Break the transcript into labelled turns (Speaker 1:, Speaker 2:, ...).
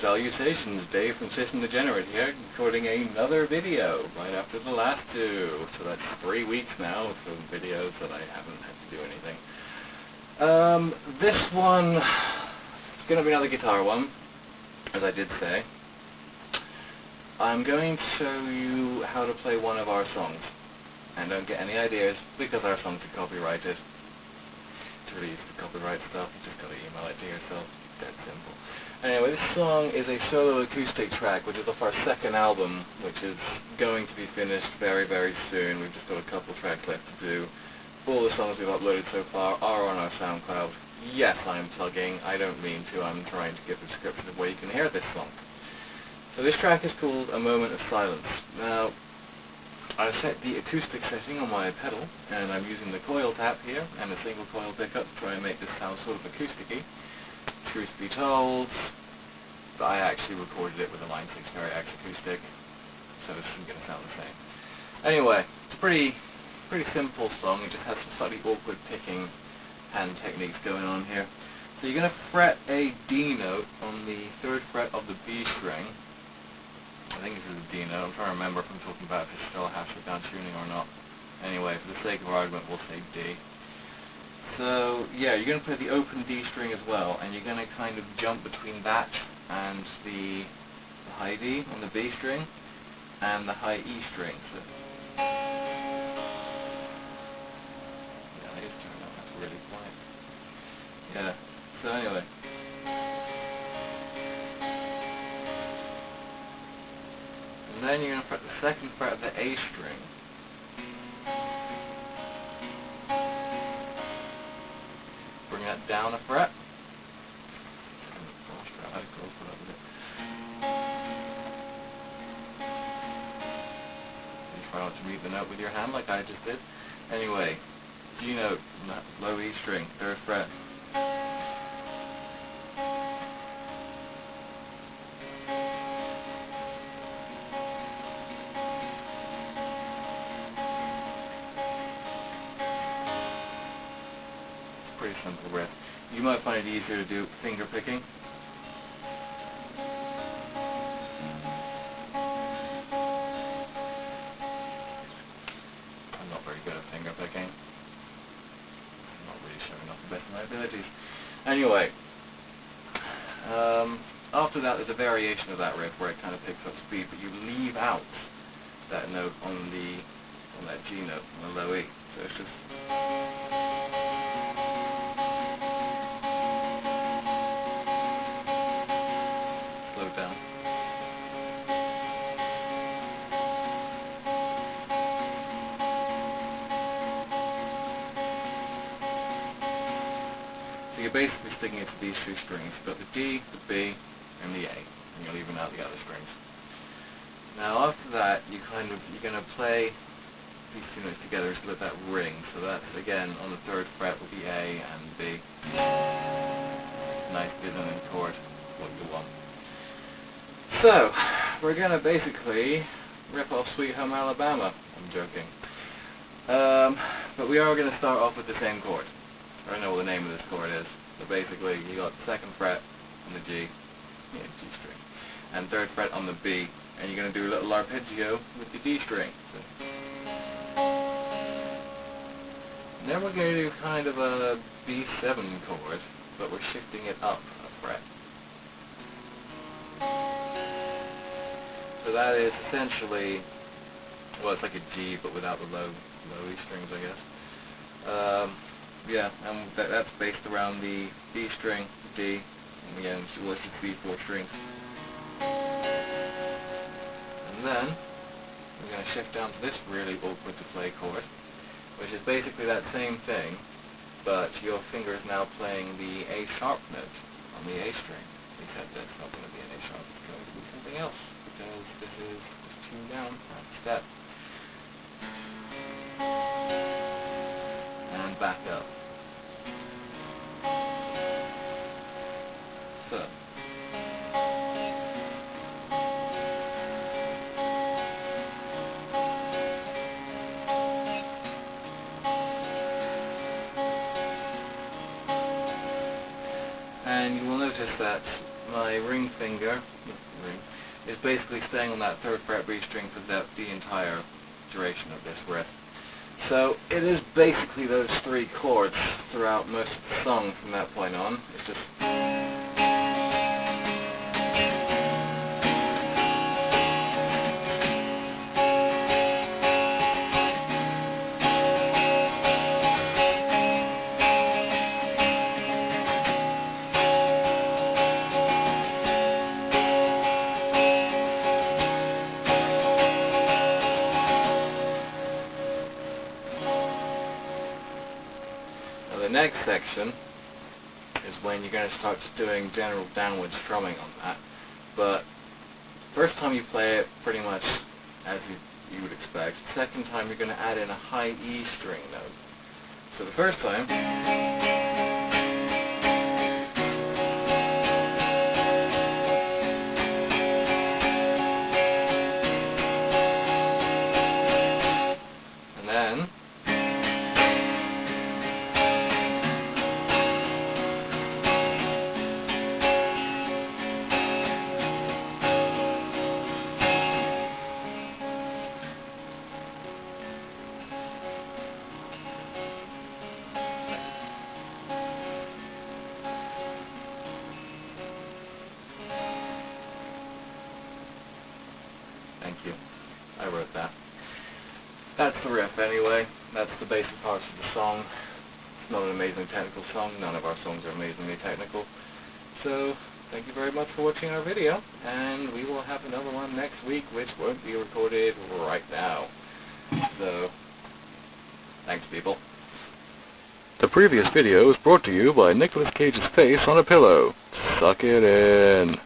Speaker 1: Salutations, Dave from Degenerate here, recording another video right after the last two. So that's 3 weeks now of videos that I haven't had to do anything. This one is going to be another guitar one, as I did say. I'm going to show you how to play one of our songs. And don't get any ideas, because our songs are copyrighted. To release the copyright stuff, you just got to email it to yourself. Dead simple. Anyway, this song is a solo acoustic track, which is off our second album, which is going to be finished very, very soon. We've just got a couple tracks left to do. All the songs we've uploaded so far are on our SoundCloud. Yes, I'm plugging. I don't mean to. I'm trying to give a description of where you can hear this song. So this track is called A Moment of Silence. Now, I set the acoustic setting on my pedal, and I'm using the coil tap here and a single coil pickup to try and make this sound sort of acoustic-y. Truth be told, I actually recorded it with a Line 6 Variax acoustic, so this isn't going to sound the same. Anyway, it's a pretty simple song. It just has some slightly awkward picking hand techniques going on here. So you're going to fret a D note on the 3rd fret of the B string. I think this is a D note. I'm trying to remember if I'm talking about if it's still a half step down tuning or not. Anyway, for the sake of argument, we'll say D. So, yeah, you're going to play the open D string as well, and you're going to kind of jump between that and the high D on the B string and the high E string. So, yeah, that is turned up. That's really quiet. Yeah, so anyway. And then you're going to fret the 2nd fret of the A string. Bring that down a fret. You try not to mute the note with your hand like I just did. Anyway, G note, low E string, 3rd fret. Pretty simple riff. You might find it easier to do finger picking. I'm not very good at finger picking. I'm not really showing off the best of my abilities. Anyway, after that there's a variation of that riff where it kind of picks up speed, but you leave out that note on that G note, on the low E. So it's just down. So you're basically sticking it to these 2 strings. You've got the D, the B, and the A, and you're leaving out the other strings. Now after that, you're going to play these 2 notes together to let that ring. So that's again on the 3rd fret will be A and B. Nice dissonant chord, what you want. So, we're going to basically rip off Sweet Home Alabama. I'm joking. But we are going to start off with the same chord. I don't know what the name of this chord is. But basically, you got 2nd fret on the G, yeah, G string, and 3rd fret on the B, and you're going to do a little arpeggio with the D string. So, then we're going to do kind of a B7 chord, but we're shifting it up a fret. So that is essentially, well, it's like a G, but without the low E strings, I guess. Yeah, and that's based around the B string, D, and again, it's just B4 strings. And then, we're going to shift down to this really awkward to play chord, which is basically that same thing, but your finger is now playing the A sharp note on the A string. Except that it's not going to be an A sharp, it's going to be something else, because this is just tuned down at the step. And back up. So. And you will notice that my ring finger is basically staying on that 3rd fret B string for the entire duration of this riff. So it is basically those 3 chords throughout most of the song from that point on. It's just... Now the next section is when you're going to start doing general downward strumming on that. But first time you play it pretty much as you would expect. Second time you're going to add in a high E string note. So the first time, and then thank you. I wrote that. That's the riff anyway. That's the basic parts of the song. It's not an amazingly technical song. None of our songs are amazingly technical. So, thank you very much for watching our video, and we will have another one next week, which won't be recorded right now. So, thanks people. The previous video was brought to you by Nicolas Cage's face on a pillow. Suck it in.